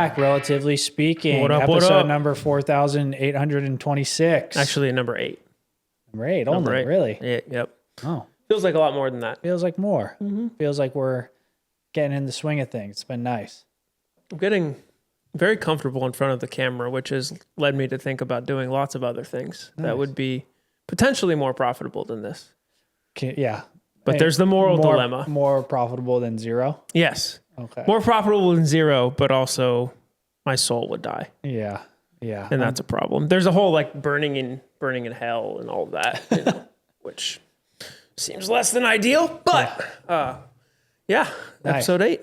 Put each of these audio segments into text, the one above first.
back, relatively speaking. What up, Episode number 4,826. Actually, number 8. Number 8 only, Number 8. really? Yeah, yep. Oh. Feels like a lot more than that. Feels like more. Mm-hmm. Feels like we're getting in the swing of things. It's been nice. I'm getting very comfortable in front of the camera, which has led me to think about doing lots of other things that would be potentially more profitable than this. Yeah. But there's the moral dilemma. More profitable than zero? Yes. Okay. More profitable than zero, but also my soul would die. Yeah. Yeah. And that's a problem. There's a whole like burning in hell and all of that, you know, which seems less than ideal, but nice. Episode 8.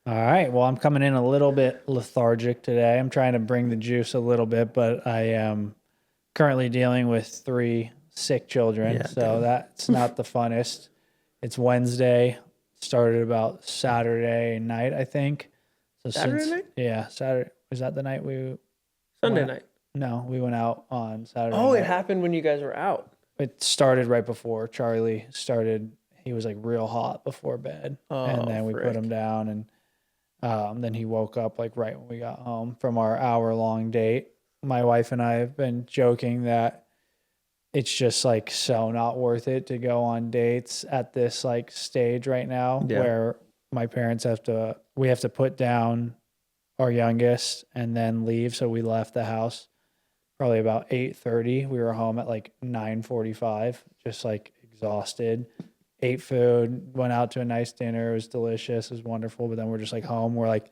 All right. Well, I'm coming in a little bit lethargic today. I'm trying to bring the juice a little bit, but I am currently dealing with 3 sick children. That's not the funnest. It's Wednesday. Started about Saturday night, I think. So Saturday night? Yeah, Saturday. Was that the night we? Sunday night. No, we went out on Saturday. Oh, night. it happened when you guys were out. It started right before Charlie started. He was like real hot before bed, and then we put him down, and then he woke up like right when we got home from our hour-long date. My wife and I have been joking that it's just like so not worth it to go on dates at this like stage right now where my parents we have to put down our youngest and then leave. So we left the house probably about 8:30. We were home at like 9:45, just like exhausted. Ate food, went out to a nice dinner. It was delicious. It was wonderful. But then we're just like home. We're like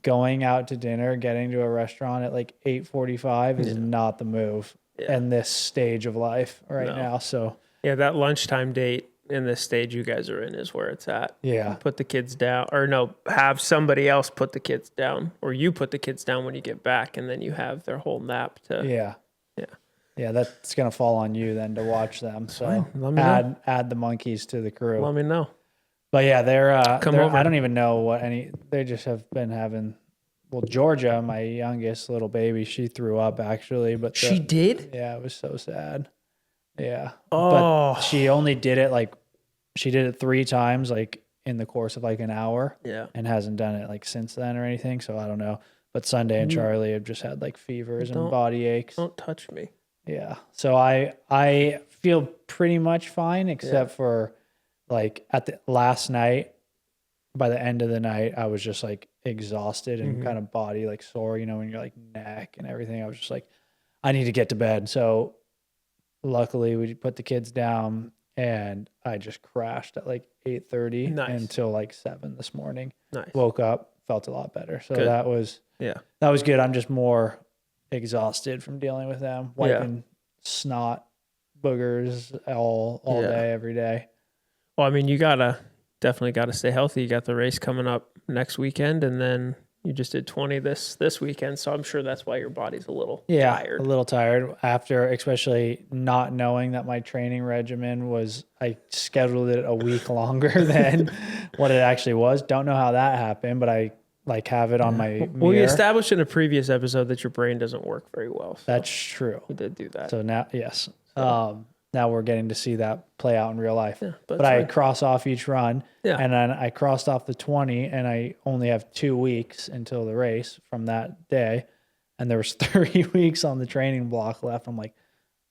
going out to dinner, getting to a restaurant at like 8:45 is not the move in this stage of life now. So yeah, that lunchtime date in this stage you guys are in is where it's at. Yeah. Put the kids down, or no, have somebody else put the kids down, or you put the kids down when you get back, and then you have their whole nap to. Yeah, that's gonna fall on you then to watch them. So add the monkeys to the crew. Let me know. But yeah, they're over. I don't even know what they just have been having. Well, Georgia, my youngest little baby, she threw up actually, but she did. Yeah, it was so sad. Yeah. Oh. But she only did it she did it 3 times like in the course of like an hour. Yeah. And hasn't done it like since then or anything. So I don't know. But Sunday and Charlie have just had like fevers and body aches. Don't touch me. Yeah. So I feel pretty much fine except for like at the last night, by the end of the night, I was just like exhausted and kind of body like sore, you know, when you're like neck and everything. I was just like, I need to get to bed. So luckily we put the kids down and I just crashed at like 8:30 until like 7 this morning. Nice. Woke up, felt a lot better. So good. that was good. I'm just more exhausted from dealing with them, wiping snot boogers all day, every day. Well, I mean, you definitely gotta stay healthy. You got the race coming up next weekend, and then you just did 20 this weekend, so I'm sure that's why your body's a little tired. A little tired after, especially not knowing that my training regimen I scheduled it a week longer than what it actually was. Don't know how that happened, but I like have it on my mirror. Well, you established in a previous episode that your brain doesn't work very well. So that's true. You did do that. So now, yes. Now we're getting to see that play out in real life. Yeah, but I cross off each run, and then I crossed off the 20, and I only have 2 weeks until the race from that day, and there was 30 weeks on the training block left. I'm like,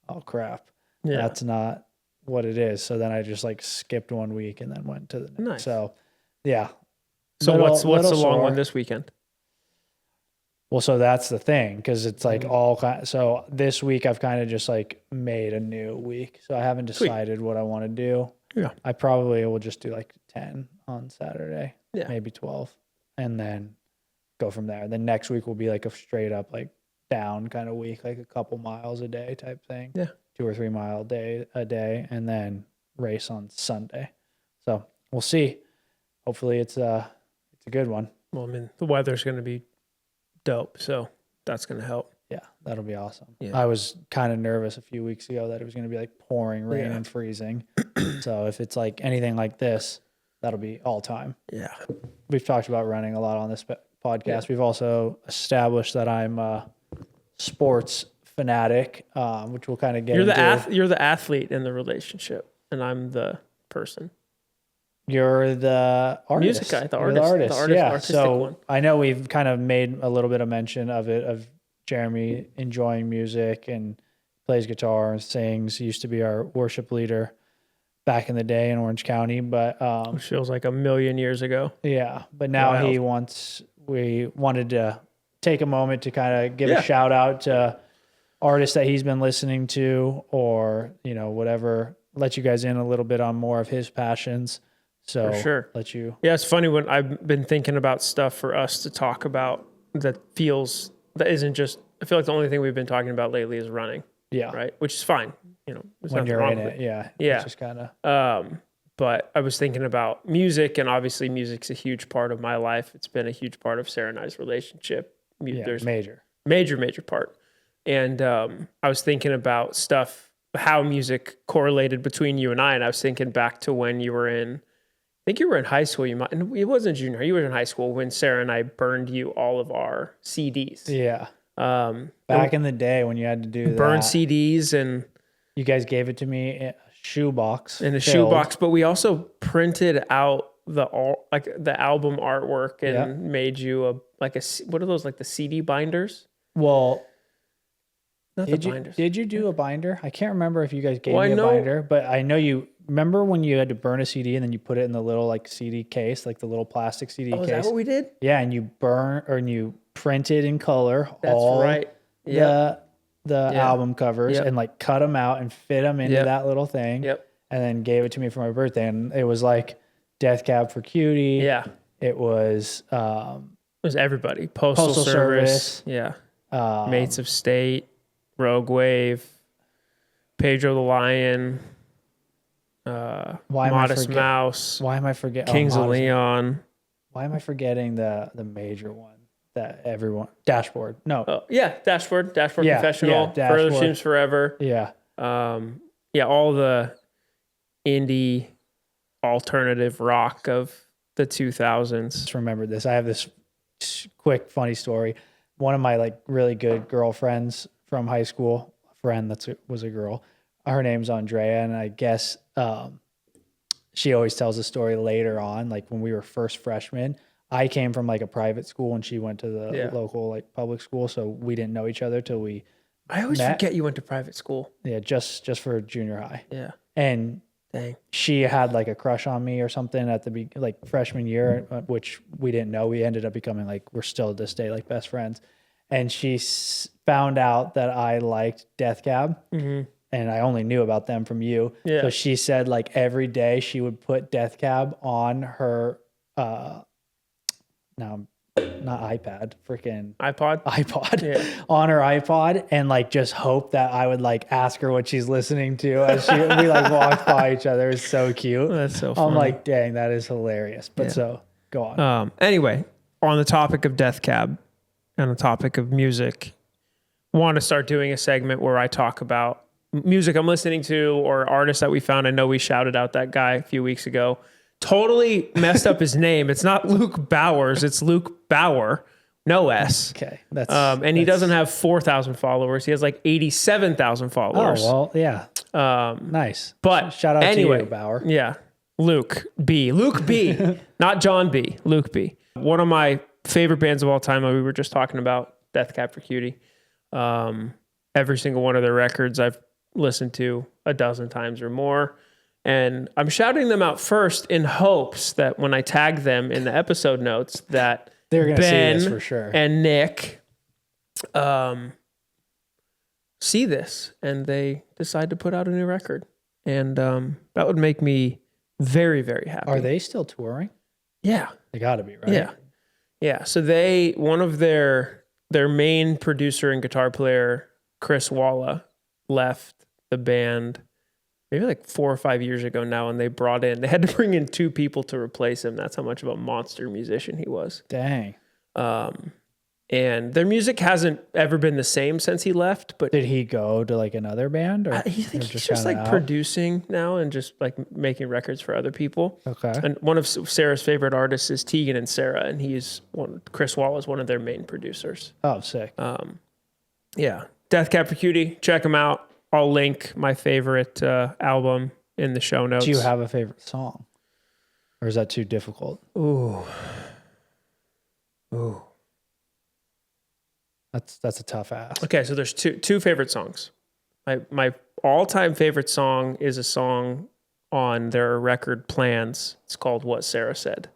oh crap, that's not what it is. So then I just like skipped 1 week and then went to the next. Nice. So yeah. So what's the long one this weekend? Well, so that's the thing, because it's like so this week I've kind of just like made a new week. So I haven't decided what I want to do. Yeah. I probably will just do like 10 on Saturday, maybe 12, and then go from there. Then next week will be like a straight up like down kind of week, like a couple miles a day type thing. Yeah. 2 or 3 mile a day, and then race on Sunday. So we'll see. Hopefully it's a good one. Well, I mean, the weather's going to be dope, so that's going to help. Yeah, that'll be awesome. Yeah. I was kind of nervous a few weeks ago that it was going to be like pouring rain and freezing. So if it's like anything like this, that'll be all time. Yeah. We've talked about running a lot on this podcast. Yeah. We've also established that I'm a sports fanatic, which we'll kind of get into. You're the athlete in the relationship, and I'm the person. You're the artist. Music guy, the You're artist, yeah. artistic So one. I know we've kind of made a little bit of mention of it, of Jeremy enjoying music and plays guitar and sings. He used to be our worship leader back in the day in Orange County, but Which feels like a million years ago. yeah. But now we wanted to take a moment to kind of give a shout out to artists that he's been listening to, or whatever, let you guys in a little bit on more of his passions. So for sure. Yeah, it's funny when I've been thinking about stuff for us to talk about that isn't just, I feel like the only thing we've been talking about lately is running. Yeah. Right. Which is fine. When you're in it. Yeah. Yeah. It's just kind of, but I was thinking about music, and obviously music's a huge part of my life. It's been a huge part of Sarah and I's relationship. There's major part. And I was thinking about how music correlated between you and I was thinking back to when you were in high school. And it wasn't junior. You were in high school when Sarah and I burned you all of our CDs. Yeah. Back in the day when you had to do burn CDs, and you guys gave it to me in a shoebox. But we also printed out the album artwork and made you what are those, like the CD binders? Well, binders. Did you do a binder? I can't remember if you guys gave me a binder, but I know you remember when you had to burn a CD and then you put it in the little CD case, like the little plastic CD case. Is that what we did? Yeah, and you printed in color. That's all right. The album covers and cut them out and fit them into that little thing. Yep. And then gave it to me for my birthday, and it was like Death Cab for Cutie. Yeah. It was everybody. Postal Service. Yeah. Mates of State. Rogue Wave, Pedro the Lion, Modest Mouse. Why am I forgetting? Kings of Leon. Why am I forgetting the major one that everyone? Dashboard. No. Dashboard Confessional. Yeah, Further Seems Forever. Yeah. All the indie alternative rock of the 2000s. Just remember this. I have this quick funny story. One of my really good girlfriends from high school, a friend was a girl. Her name's Andrea, and I guess she always tells a story later on, like when we were first freshmen. I came from a private school, and she went to the local public school, so we didn't know each other till we I always forget you went to private school. Yeah, just for junior high. Yeah. And she had a crush on me or something at the freshman year, which we didn't know. We ended up becoming we're still to this day best friends. And she found out that I liked Death Cab, and I only knew about them from you. Yeah. So she said every day she would put Death Cab on her, not iPad, freaking iPod, on her iPod, and just hope that I would ask her what she's listening to as we walked by each other. It's so cute. That's so funny. I'm like, dang, that is hilarious. But so go on. Anyway, on the topic of Death Cab, on the topic of music, I want to start doing a segment where I talk about music I'm listening to or artists that we found. I know we shouted out that guy a few weeks ago. Totally messed up his name. It's not Luke Bowers. It's Luke Bauer. No S. Okay. He doesn't have 4,000 followers. He has 87,000 followers. Oh, well, yeah. Nice. But shout out to you, Bauer. Yeah. Luke B. Not John B. Luke B. One of my favorite bands of all time. We were just talking about Death Cab for Cutie. Every single one of their records I've listened to a dozen times or more. And I'm shouting them out first in hopes that when I tag them in the episode notes that they're going to see this for sure. And Nick see this and they decide to put out a new record. And that would make me very, very happy. Are they still touring? Yeah. They got to be, right? Yeah. Yeah. So one of their main producer and guitar player, Chris Walla, left the band maybe 4 or 5 years ago now, and they had to bring in 2 people to replace him. That's how much of a monster musician he was. Dang. And their music hasn't ever been the same since he left. But did he go to another band, or he's just producing now and just making records for other people? Okay. And one of Sarah's favorite artists is Tegan and Sarah, and Chris Wall is one of their main producers. Oh, sick. Yeah. Death Cab for Cutie. Check them out. I'll link my favorite album in the show notes. Do you have a favorite song? Or is that too difficult? Ooh. That's a tough ask. Okay, so there's two favorite songs. My all-time favorite song is a song on their record Plans. It's called What Sarah Said.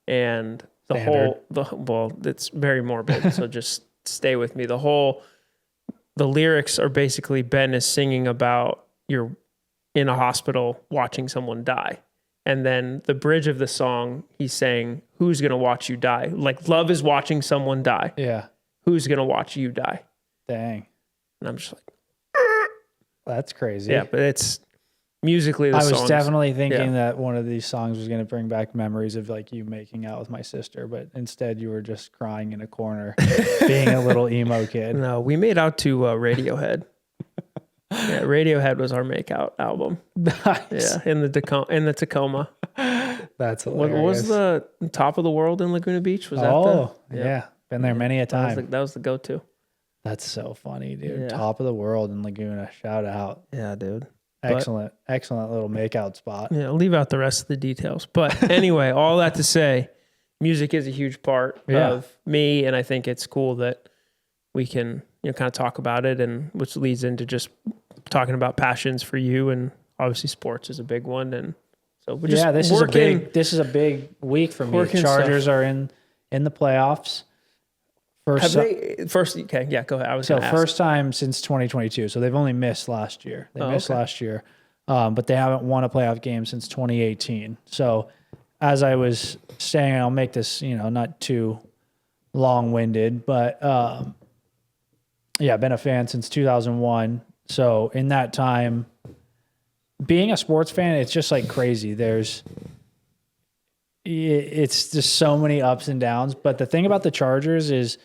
And it's very morbid, so just stay with me. The lyrics are basically Ben is singing about you're in a hospital watching someone die. And then the bridge of the song, he's saying, who's going to watch you die? Like, love is watching someone die. Yeah. Who's going to watch you die? Dang. And I'm just like, that's crazy. Yeah, but it's musically I was definitely thinking that one of these songs was going to bring back memories of like you making out with my sister, but instead you were just crying in a corner, being a little emo kid. No, we made out to Radiohead. Yeah, Radiohead was our makeout album. Nice. Yeah, in the Tacoma. That's hilarious. What was the top of the world in Laguna Beach? Was that? Yeah. Been there many a time. That was the go-to. That's so funny, dude. Yeah. Top of the world in Laguna. Shout out. Yeah, dude. Excellent little makeout spot. Yeah, leave out the rest of the details. But anyway, all that to say, music is a huge part of me, and I think it's cool that we can kind of talk about it, and which leads into just talking about passions for you, and obviously sports is a big one, and so we're just this is a big week for me. Chargers are in the playoffs. Go ahead. I was going to ask. First time since 2022. So they've only missed last year. They missed last year, but they haven't won a playoff game since 2018. So as I was saying, I'll make this not too long-winded, but been a fan since 2001. So in that time, being a sports fan, it's just like crazy. It's just so many ups and downs. But the thing about the Chargers is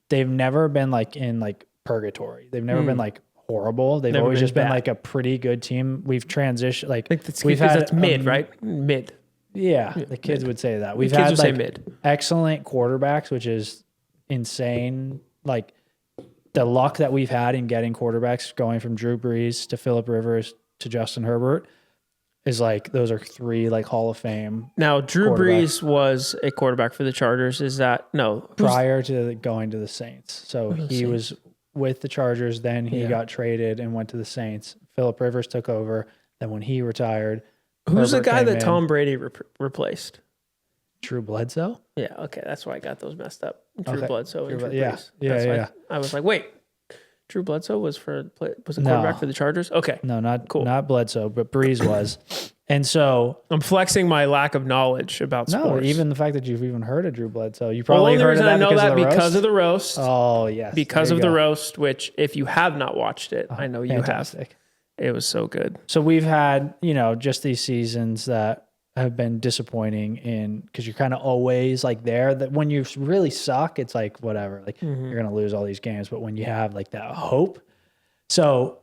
they've never been like in like purgatory. They've never been like horrible. They've always just been like a pretty good team. We've transitioned we've had that's mid, right? Mid. Yeah, the kids would say that. We've had excellent quarterbacks, which is insane. Like the luck that we've had in getting quarterbacks going from Drew Brees to Phillip Rivers to Justin Herbert is like, those are three like Hall of Fame. Now, Drew Brees was a quarterback for the Chargers. Is that prior to going to the Saints? So he was with the Chargers. Then he got traded and went to the Saints. Phillip Rivers took over. Then when he retired, who's the guy that Tom Brady replaced? Drew Bledsoe. Yeah. Okay, that's why I got those messed up. Drew Bledsoe and Drew Brees. Yeah. I was like, wait. Drew Bledsoe was a quarterback for the Chargers? Okay. No, not Bledsoe, but Brees was. And so I'm flexing my lack of knowledge about sports. No, even the fact that you've even heard of Drew Bledsoe. You probably heard of that because of the roast. Oh, yes. Because of the roast, which if you have not watched it, I know you have. It was so good. So we've had, just these seasons that have been disappointing because you're kind of always like there, that when you really suck, it's like whatever, like you're going to lose all these games. But when you have like that hope, so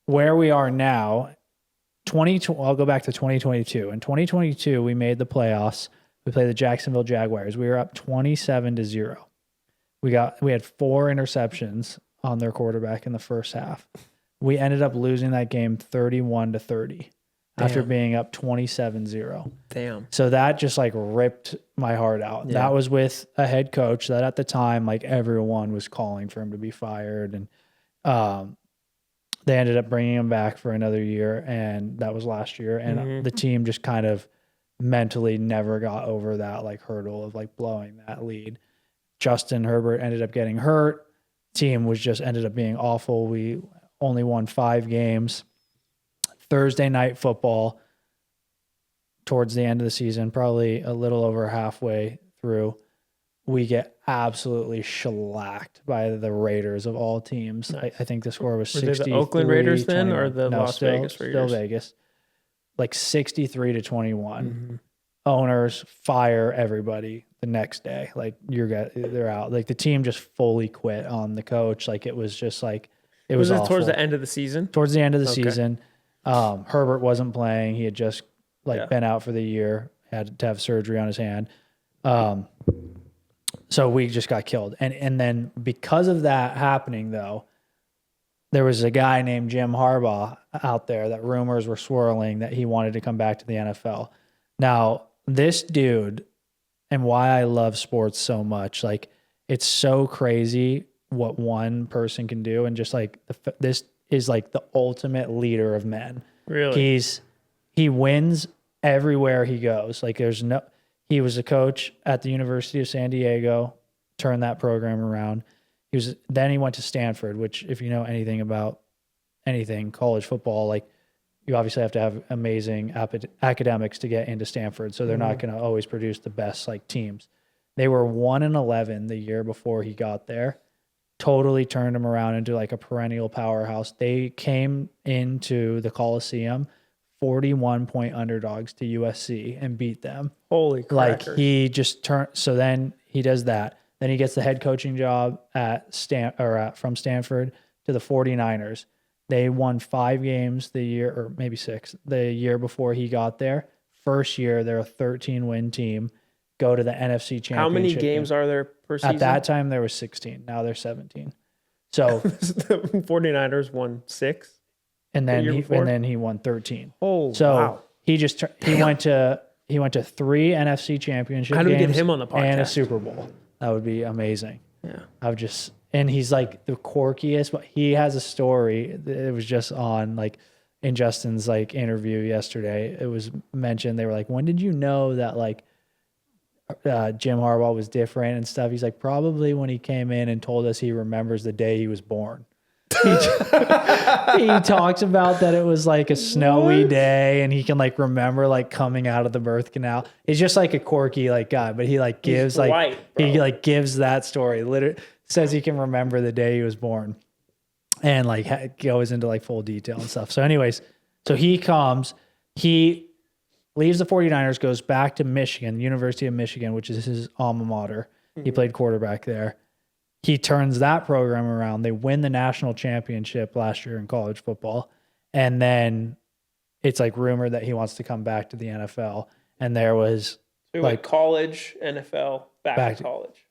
where we are now, I'll go back to 2022. In 2022, we made the playoffs. We played the Jacksonville Jaguars. We were up 27-0. We had 4 interceptions on their quarterback in the first half. We ended up losing that game 31-30. After being up 27-0. Damn. So that just like ripped my heart out. Yeah. That was with a head coach that at the time, like everyone was calling for him to be fired. And they ended up bringing him back for another year. And that was last year. And the team just kind of mentally never got over that like hurdle of like blowing that lead. Justin Herbert ended up getting hurt. Team ended up being awful. We only won 5 games. Thursday night football towards the end of the season, probably a little over halfway through, we get absolutely shellacked by the Raiders of all teams. Nice. I think the score was 63. Were they the Oakland Raiders then, or the Las Vegas Raiders? Still Vegas. Like 63-21. Owners fire everybody the next day. Like they're out. Like the team just fully quit on the coach. Like it was just like it was awful. Towards the end of the season? Towards the end of the season. Herbert wasn't playing. He had just been out for the year, had to have surgery on his hand. So we just got killed. And then because of that happening though, there was a guy named Jim Harbaugh out there that rumors were swirling that he wanted to come back to the NFL. Now, this dude, and why I love sports so much, like it's so crazy what one person can do, and just like this is like the ultimate leader of men. Really, he wins everywhere he goes. Like he was a coach at the University of San Diego, turned that program around. Then he went to Stanford, which if you know anything about anything college football, like you obviously have to have amazing academics to get into Stanford. So they're not going to always produce the best like teams. They were 1-11 the year before he got there. Totally turned them around into like a perennial powerhouse. They came into the Coliseum 41-point underdogs to USC and beat them. Holy crackers. Like he just turned. So then he does that. Then he gets the head coaching job from Stanford to the 49ers. They won 5 games the year, or maybe 6, the year before he got there. First year, they're a 13-win team. Go to the NFC Championship. How many games are there per season? At that time, there was 16. Now there's 17. So the 49ers won 6, and then he won 13. Oh, so wow! He went to 3 NFC Championship games. How do we get him on the podcast? And a Super Bowl. That would be amazing. Yeah, and he's like the quirkiest, but he has a story. It was just on like in Justin's like interview yesterday. It was mentioned. They were like, when did you know that like Jim Harbaugh was different and stuff? He's like, probably when he came in and told us he remembers the day he was born. He talks about that it was like a snowy day and he can like remember like coming out of the birth canal. He's just like a quirky like guy, but he like gives he like gives that story. Literally says he can remember the day he was born and like goes into like full detail and stuff. So anyways, so he leaves the 49ers, goes back to Michigan, University of Michigan, which is his alma mater. He played quarterback there. He turns that program around. They win the national championship last year in college football. And then it's like rumored that he wants to come back to the NFL. And there was like college, NFL, back to college.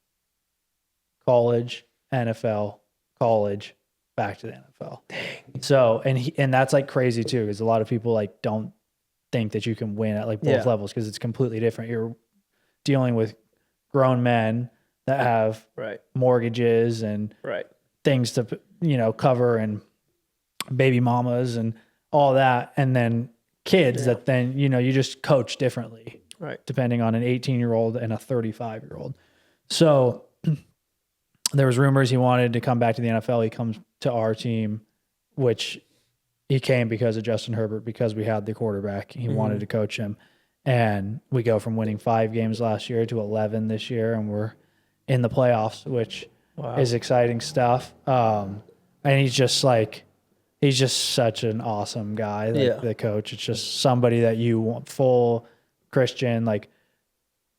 College, NFL, college, back to the NFL. Dang. So, and that's like crazy too, because a lot of people like don't think that you can win at like both levels because it's completely different. You're dealing with grown men that have mortgages and things to, cover and baby mamas and all that. And then kids that then, you just coach differently, depending on an 18-year-old and a 35-year-old. So there was rumors he wanted to come back to the NFL. He comes to our team, which he came because of Justin Herbert, because we had the quarterback. He wanted to coach him. And we go from winning 5 games last year to 11 this year. And we're in the playoffs, which is exciting stuff. And he's just such an awesome guy, the coach. It's just somebody that you want, full Christian, like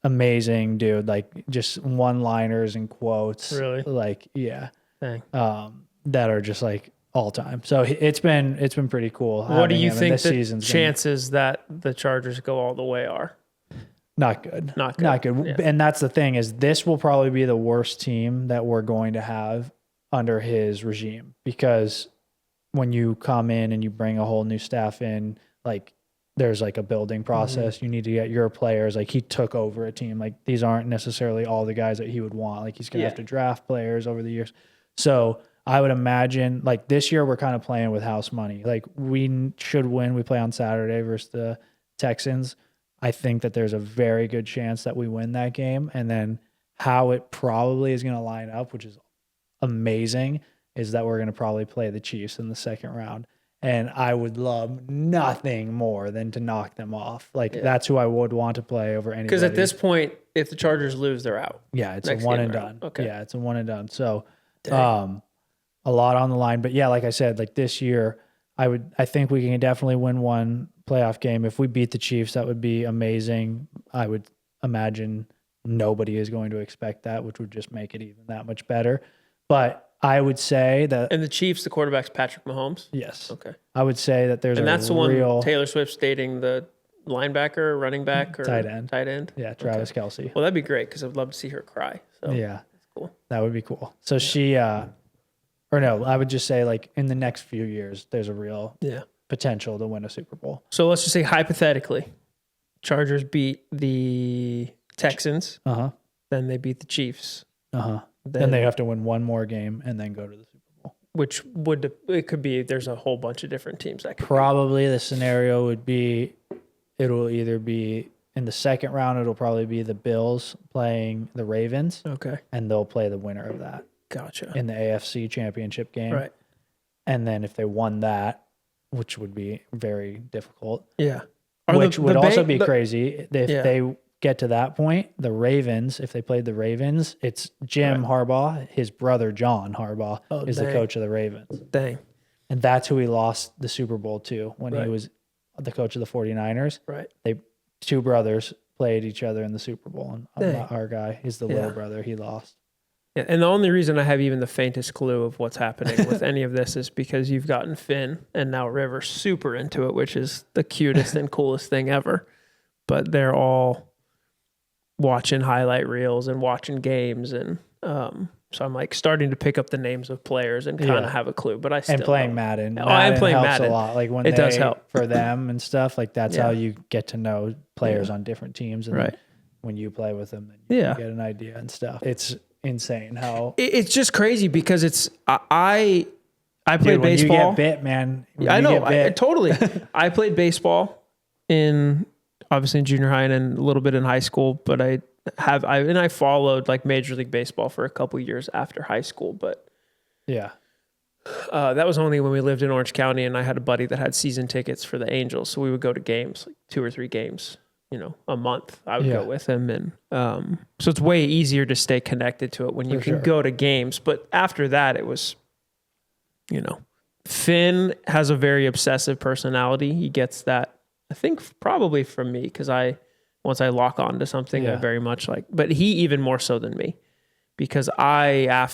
amazing dude, like just one-liners and quotes. Really? Like, yeah. Dang. That are just like all time. So it's been pretty cool. What do you think the chances that the Chargers go all the way are? Not good. Not good. Yeah. And that's the thing, is this will probably be the worst team that we're going to have under his regime, because when you come in and you bring a whole new staff in, like there's like a building process. You need to get your players. Like he took over a team. Like these aren't necessarily all the guys that he would want. Like he's going to have to draft players over the years. So I would imagine like this year we're kind of playing with house money. Like we should win. We play on Saturday versus the Texans. I think that there's a very good chance that we win that game. And then how it probably is going to line up, which is amazing, is that we're going to probably play the Chiefs in the second round. And I would love nothing more than to knock them off. Like that's who I would want to play over anybody. Because at this point, if the Chargers lose, they're out. Yeah, it's a one and done. Okay. Yeah, it's a one and done. So a lot on the line. But yeah, like I said, like this year, I think we can definitely win one playoff game. If we beat the Chiefs, that would be amazing. I would imagine nobody is going to expect that, which would just make it even that much better. But I would say that... And the Chiefs, the quarterback's Patrick Mahomes? Yes. Okay. I would say that there's the one Taylor Swift's dating, the linebacker, running back, or tight end. Tight end? Yeah, Travis Kelce. Well, that'd be great because I'd love to see her cry. So yeah. That's cool. That would be cool. So she... or no, I would just say like in the next few years, there's a real potential to win a Super Bowl. So let's just say hypothetically, Chargers beat the Texans. Uh-huh. Then they beat the Chiefs. Uh-huh. Then they have to win one more game and then go to the Super Bowl. Which it could be, there's a whole bunch of different teams that could probably be. The scenario would be, it'll either be in the second round, it'll probably be the Bills playing the Ravens. Okay. And they'll play the winner of that. Gotcha. In the AFC championship game. Right. And then if they won that, which would be very difficult. Yeah. Which would also be crazy if they get to that point. The Ravens, if they played the Ravens, it's Jim Harbaugh. His brother John Harbaugh is the coach of the Ravens. Dang. And that's who he lost the Super Bowl to when he was the coach of the 49ers. Right. Two brothers played each other in the Super Bowl. And our guy is the little brother he lost. Yeah, and the only reason I have even the faintest clue of what's happening with any of this is because you've gotten Finn and now River super into it, which is the cutest and coolest thing ever. But they're all watching highlight reels and watching games. And so I'm like starting to pick up the names of players and kind of have a clue. But I still playing Madden. I'm playing helps Madden a lot. Like when it does help for them and stuff. Like that's how you get to know players on different teams. And then when you play with them, then you get an idea and stuff. It's insane how it's just crazy because it's I played baseball. You get bit, man. I know. Totally. I played baseball obviously in junior high and a little bit in high school, but I followed like Major League Baseball for a couple years after high school, but that was only when we lived in Orange County and I had a buddy that had season tickets for the Angels, so we would go to games, like 2 or 3 games. A month I would go with him. And so it's way easier to stay connected to it when you can go to games. But after that, it was, Finn has a very obsessive personality. He gets that, I think, probably from me because once I lock on to something, I very much like, but he even more so than me because I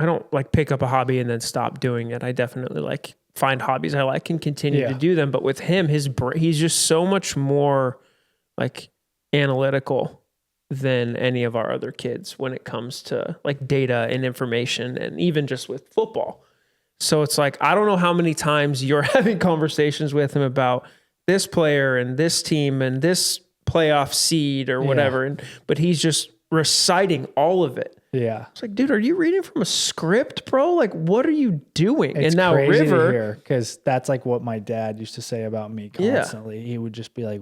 don't like pick up a hobby and then stop doing it. I definitely like find hobbies I like and continue to do them. But with him, he's just so much more like analytical than any of our other kids when it comes to like data and information and even just with football. So it's like, I don't know how many times you're having conversations with him about this player and this team and this playoff seed or whatever. But he's just reciting all of it. Yeah. It's like, dude, are you reading from a script, bro? Like, what are you doing? It's and now crazy River, to hear because that's like what my dad used to say about me constantly. Yeah. He would just be like,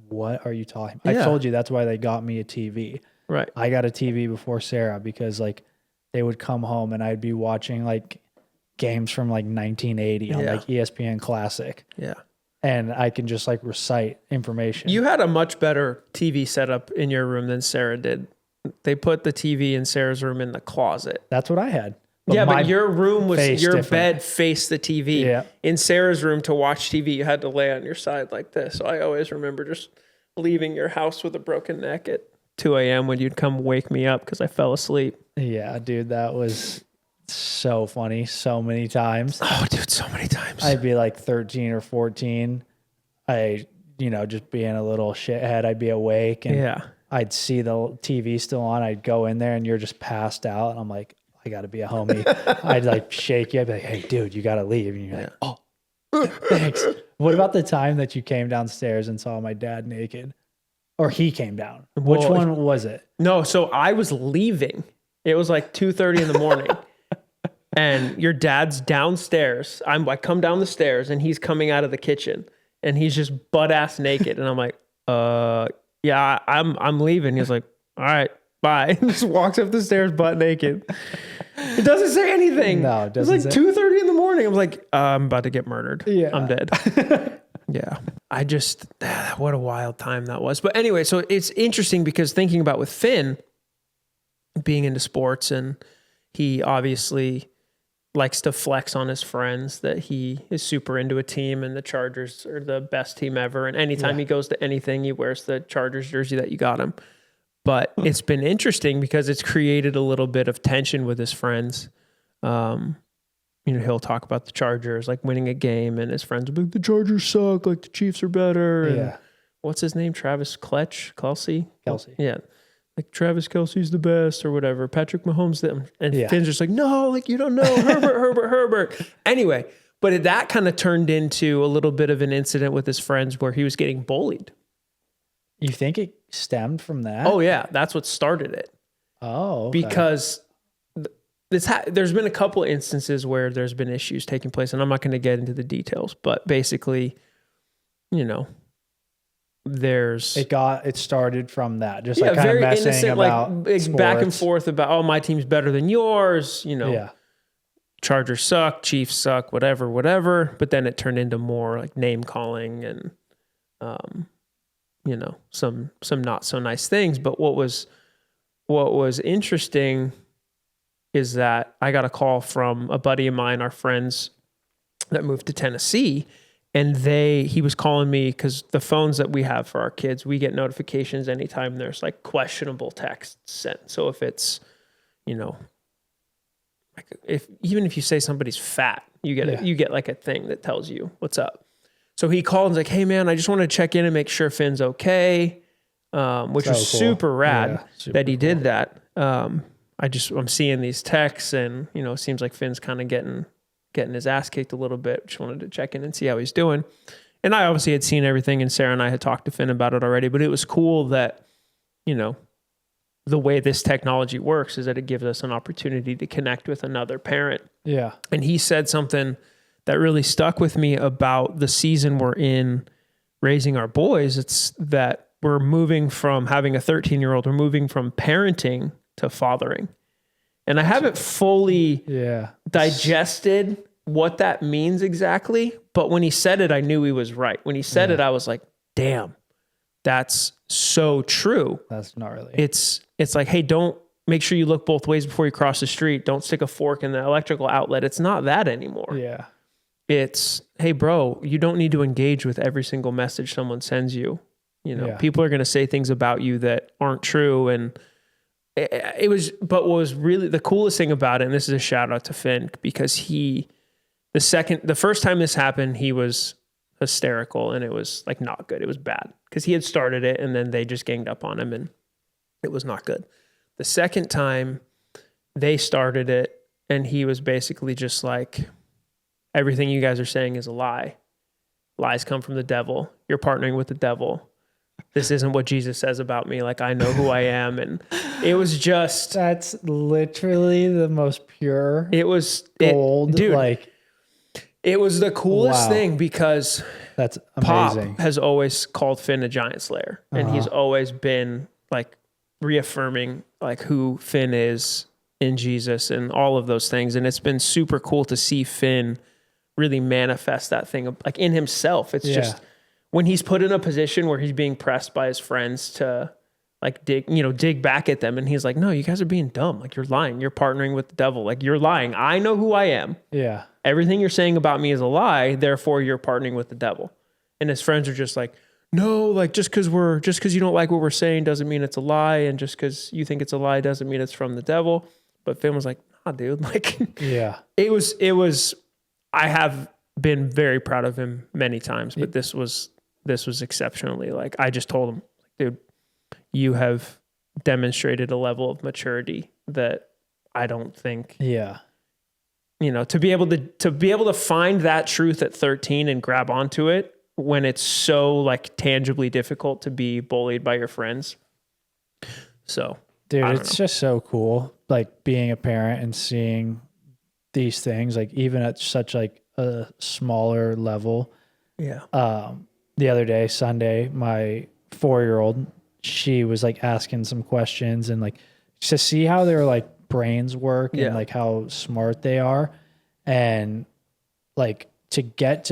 what are you talking about? I told you that's why they got me a TV. Right. I got a TV before Sarah because like they would come home and I'd be watching like games from like 1980 on like ESPN Classic. Yeah. And I can just like recite information. You had a much better TV setup in your room than Sarah did. They put the TV in Sarah's room in the closet. That's what I had. But your room was, your bed faced the TV. Yeah. In Sarah's room to watch TV, you had to lay on your side like this. So I always remember just leaving your house with a broken neck at 2 a.m. when you'd come wake me up because I fell asleep. Yeah, dude, that was so funny so many times. Oh, dude, so many times. I'd be like 13 or 14. Just being a little shithead, I'd be awake and I'd see the TV still on. I'd go in there and you're just passed out. And I'm like, I got to be a homie. I'd like shake you. I'd be like, hey, dude, you got to leave. And you're like, oh, thanks. What about the time that you came downstairs and saw my dad naked? Or he came down? Which one was it? No, so I was leaving. It was like 2:30 in the morning. And your dad's downstairs. I come down the stairs and he's coming out of the kitchen and he's just butt ass naked. And I'm like, yeah, I'm leaving. He's like, all right, bye. And just walks up the stairs butt naked. It doesn't say anything. No, it doesn't. It's like 2:30 in the morning. I was like, I'm about to get murdered. Yeah. I'm dead. Yeah. What a wild time that was. But anyway, so it's interesting because thinking about with Finn being into sports and he obviously likes to flex on his friends that he is super into a team and the Chargers are the best team ever. And anytime he goes to anything, he wears the Chargers jersey that you got him. But it's been interesting because it's created a little bit of tension with his friends. He'll talk about the Chargers, like winning a game, and his friends will be like, the Chargers suck, like the Chiefs are better. And what's his name? Travis Kelsey? Yeah. Like Travis Kelsey's the best or whatever. Patrick Mahomes. And Finn's just like, no, like you don't know. Herbert. Anyway, But that kind of turned into a little bit of an incident with his friends where he was getting bullied. You think it stemmed from that? Oh yeah, that's what started it. Oh, okay. Because there's been a couple of instances where there's been issues taking place, and I'm not going to get into the details, but basically, it started from that, just like kind of messing innocent, about like back and forth about, oh, my team's better than yours, Chargers suck, Chiefs suck, whatever. But then it turned into more like name calling and, some not so nice things. But what was interesting is that I got a call from a buddy of mine, our friends that moved to Tennessee, and he was calling me because the phones that we have for our kids, we get notifications anytime there's like questionable texts sent. So if it's, even if you say somebody's fat, you get like a thing that tells you what's up. So he called and was like, hey man, I just wanted to check in and make sure Finn's okay. Which was cool. Super rad that he did that. I'm seeing these texts and, it seems like Finn's kind of getting his ass kicked a little bit. Just wanted to check in and see how he's doing. And I obviously had seen everything, and Sarah and I had talked to Finn about it already, but it was cool that, the way this technology works is that it gives us an opportunity to connect with another parent. Yeah. And he said something that really stuck with me about the season we're in raising our boys. It's that we're moving from having a 13-year-old, we're moving from parenting to fathering. And I haven't fully digested what that means exactly, but when he said it, I knew he was right. When he said it, I was like, damn, that's so true. That's gnarly. It's like, hey, don't make sure you look both ways before you cross the street. Don't stick a fork in the electrical outlet. It's not that anymore. Yeah. It's, hey bro, you don't need to engage with every single message someone sends you. People are going to say things about you that aren't true. And but what was really the coolest thing about it, and this is a shout out to Finn, because the first time this happened, he was hysterical and it was like not good. It was bad because he had started it and then they just ganged up on him and it was not good. The second time they started it and he was basically just like, everything you guys are saying is a lie. Lies come from the devil. You're partnering with the devil. This isn't what Jesus says about me. Like, I know who I am. And it was just... That's literally the most pure gold. Dude, it was the coolest thing because that's amazing. Pop has always called Finn a giant slayer. And he's always been like reaffirming like who Finn is in Jesus and all of those things. And it's been super cool to see Finn really manifest that thing like in himself. It's just when he's put in a position where he's being pressed by his friends to like dig back at them. And he's like, no, you guys are being dumb. Like, you're lying. You're partnering with the devil. Like, you're lying. I know who I am. Yeah. Everything you're saying about me is a lie. Therefore you're partnering with the devil. And his friends are just like, no, like just because you don't like what we're saying doesn't mean it's a lie. And just because you think it's a lie doesn't mean it's from the devil. But Finn was like, nah, dude, like, it was, I have been very proud of him many times, but this was exceptionally, like, I just told him, dude, you have demonstrated a level of maturity that I don't think, to be able to find that truth at 13 and grab onto it when it's so like tangibly difficult to be bullied by your friends. So, dude, it's just so cool. Like being a parent and seeing these things, like even at such like a smaller level. Yeah. The other day, Sunday, my 4-year-old, she was like asking some questions and like to see how their like brains work and like how smart they are, and like to get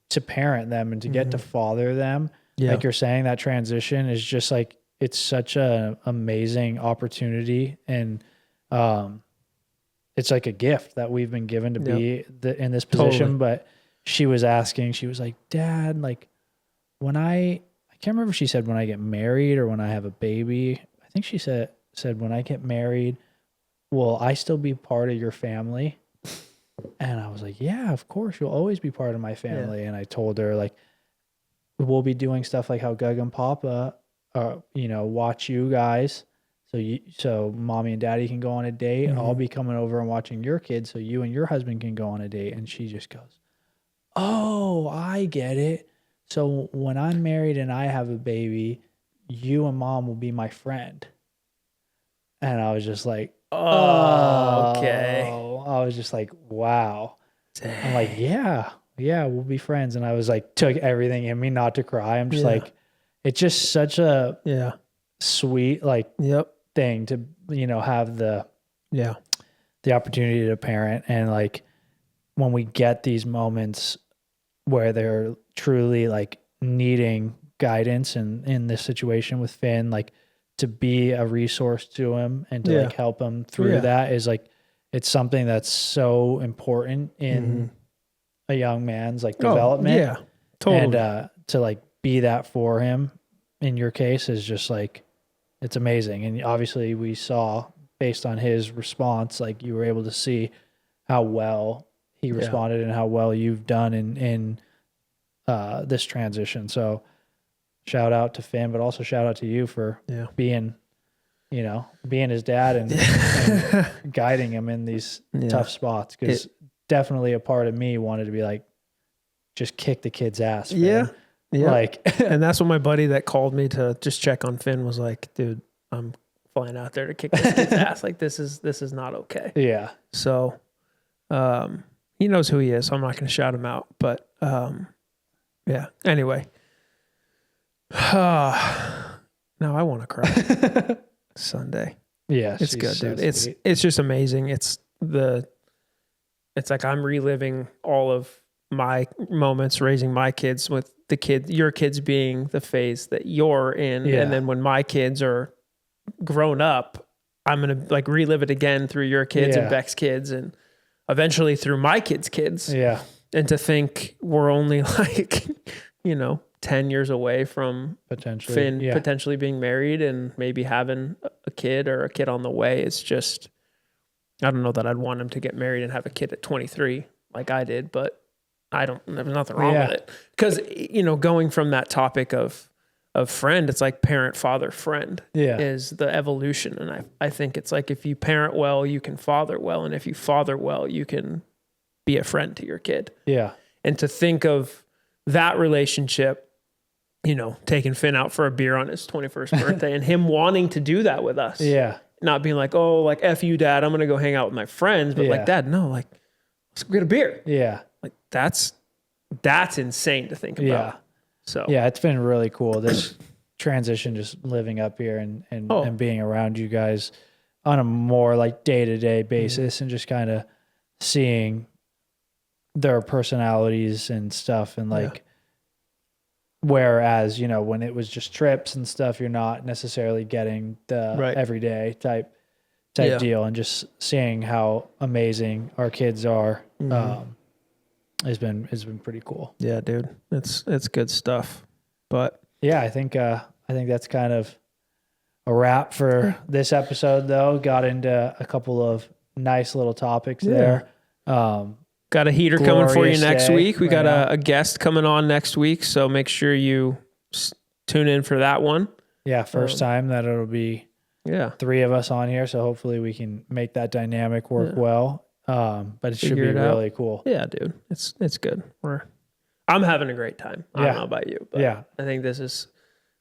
to parent them and to get to father them. Like you're saying, that transition is just like, it's such an amazing opportunity. And it's like a gift that we've been given to be in this position. Totally. But she was asking, she was like, Dad, like when I can't remember if she said when I get married or when I have a baby. I think she said when I get married, will I still be part of your family? And I was like, yeah, of course, you'll always be part of my family. And I told her, like, we'll be doing stuff like how Gug and Papa, watch you guys. So mommy and daddy can go on a date. I'll be coming over and watching your kids so you and your husband can go on a date. And she just goes, oh, I get it. So when I'm married and I have a baby, you and mom will be my friend. And I was just like, oh, okay. I was just like, wow. Dang. I'm like, yeah, we'll be friends. And I was like, took everything in me not to cry. I'm just like, it's just such a sweet, like, thing to, have the opportunity to parent. And like, when we get these moments where they're truly like needing guidance and in this situation with Finn, like to be a resource to him and to like help him through that is like, it's something that's so important in a young man's like development. Yeah, totally. And to like be that for him in your case is just like, it's amazing. And obviously we saw based on his response, like you were able to see how well he responded and how well you've done in this transition. So shout out to Finn, but also shout out to you for being his dad and guiding him in these tough spots. Because definitely a part of me wanted to be like, just kick the kid's ass. Finn. Yeah. Like, and that's what my buddy that called me to just check on Finn was like, dude, I'm flying out there to kick this kid's ass. Like this is not okay. Yeah. So, he knows who he is. So I'm not going to shout him out, but, anyway. Now I want to cry. Sunday. Yeah. It's good, so dude. Sweet. It's just amazing. It's like I'm reliving all of my moments raising my kids with your kids being the phase that you're in. Yeah. And then when my kids are grown up, I'm going to like relive it again through your kids and Beck's kids and eventually through my kids' kids. Yeah. And to think we're only like, 10 years away from Finn potentially being married and maybe having a kid or a kid on the way. It's just, I don't know that I'd want him to get married and have a kid at 23 like I did, but there's nothing wrong with it. Because, going from that topic of friend, it's like parent, father, friend is the evolution. And I think it's like, if you parent well, you can father well. And if you father well, you can be a friend to your kid. Yeah. And to think of that relationship, taking Finn out for a beer on his 21st birthday and him wanting to do that with us. Yeah. Not being like, oh, like, F you, Dad, I'm going to go hang out with my friends. But like, Dad, no, like, let's go get a beer. Yeah. Like, that's insane to think about. Yeah. So, yeah, it's been really cool. This transition, just living up here and being around you guys on a more like day-to-day basis and just kind of seeing their personalities and stuff. And like, whereas, when it was just trips and stuff, you're not necessarily getting the everyday type deal, and just seeing how amazing our kids are, has been pretty cool. Yeah, dude, it's good stuff. But yeah, I think that's kind of a wrap for this episode though. Got into a couple of nice little topics there. Got a heater coming for you next week. We got a guest coming on next week, so make sure you tune in for that one. Yeah, first time that it'll be 3 of us on here, so hopefully we can make that dynamic work well. But it should be really cool. Yeah, dude. It's good. I'm having a great time. I don't know about you, but I think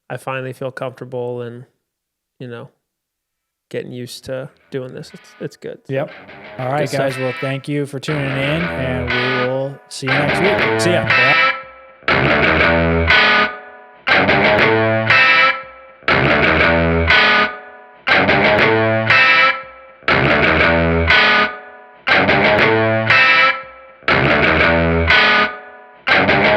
I finally feel comfortable and, getting used to doing this. It's good. Yep. All right, guys. Well, thank you for tuning in, and we will see you next week. See ya.